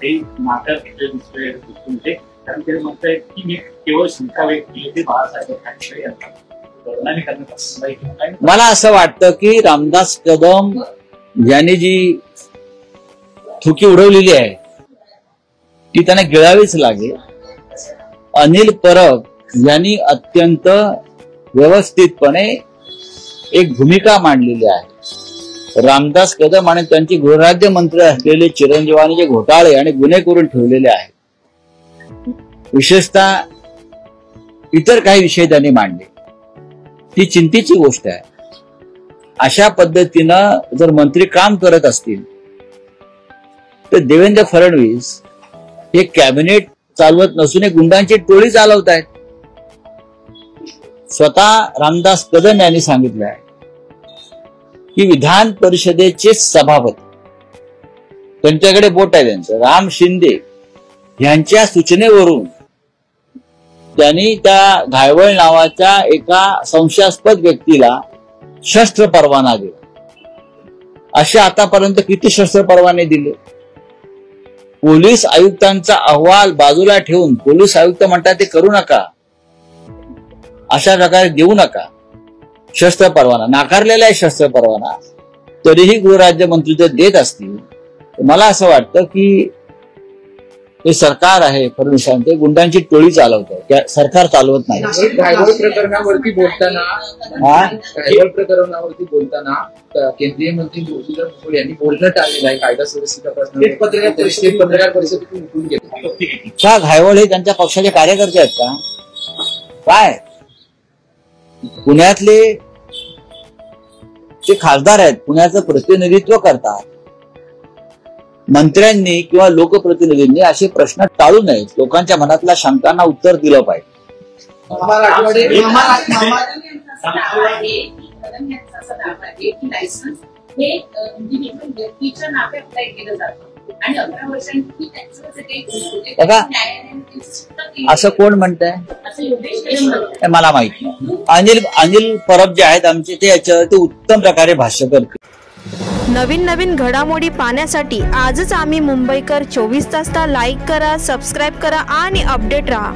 काही नाटक दिसतोय म्हणजे कारण ते म्हणताय की मी केवळ शंका व्यक्त केली ते बाळासाहेब ठाकरे यांना परिणामी करण्यात. मला असं वाटतं की रामदास कदम यांनी जी थुकी उडवलेली आहे ती त्यांना गिळावीच लागेल. अनिल परब यांनी अत्यंत व्यवस्थितपणे एक भूमिका मांडलेली आहे. रामदास कदम आणि त्यांचे गृहराज्यमंत्री असलेले चिरंजीवानी जे घोटाळे आणि गुन्हे करून ठेवलेले आहेत, विशेषतः इतर काही विषय त्यांनी मांडले, ती चिंतेची गोष्ट आहे. अशा पद्धतीनं जर मंत्री काम करत असतील तर देवेंद्र फडणवीस हे कॅबिनेट चालवत नसून एक गुंडांची टोळी चालवत आहेत. स्वतः रामदास कदम यांनी सांगितलं आहे की विधान परिषदेचे सभापती, त्यांच्याकडे बोट आहे त्यांचं, राम शिंदे यांच्या सूचनेवरून त्यांनी त्या घायवळ नावाच्या एका संशयास्पद व्यक्तीला शस्त्र परवाना दिला. असे आतापर्यंत किती शस्त्र परवाने दिले? पोलीस आयुक्तांचा अहवाल बाजूला ठेवून पोलीस आयुक्त म्हणतात ते करू नका, अशा प्रकारे देऊ नका शस्त्र परवाना, नाकारलेला आहे शस्त्र परवाना, तरीही गृहराज्यमंत्री जर देत असतील तर मला असं वाटतं की हे सरकार आहे फडणवीसांचे गुंडांची टोळी चालवत आहे, सरकार चालवत नाही. घायवळ प्रकरणावरती बोलताना केंद्रीय मंत्री मुरलीधर मोहोळ यांनी बोलणं टाळलेलं आहे. कायदा सुव्यवस्थेच्या प्रश्नावर पत्रकार परिषदेतून उठून गेले. का घायवळ हे त्यांच्या पक्षाचे कार्यकर्ते आहेत का? काय पुण्यातले जे खासदार आहेत, पुण्याचं प्रतिनिधित्व करतात, मंत्र्यांनी किंवा लोकप्रतिनिधींनी असे प्रश्न टाळू नयेत. लोकांच्या मनातल्या शंकांना उत्तर दिलं पाहिजे. बघा, असं कोण म्हणतंय मला माहित नाही. अनिल परब जे आहेत आमचे ते याच्यावरती उत्तम प्रकारे भाष्य करते. नवीन घडामोडी पाहण्यासाठी आजच आम्ही मुंबईकर 24 तासला लाईक करा, सबस्क्राईब करा आणि अपडेट रहा.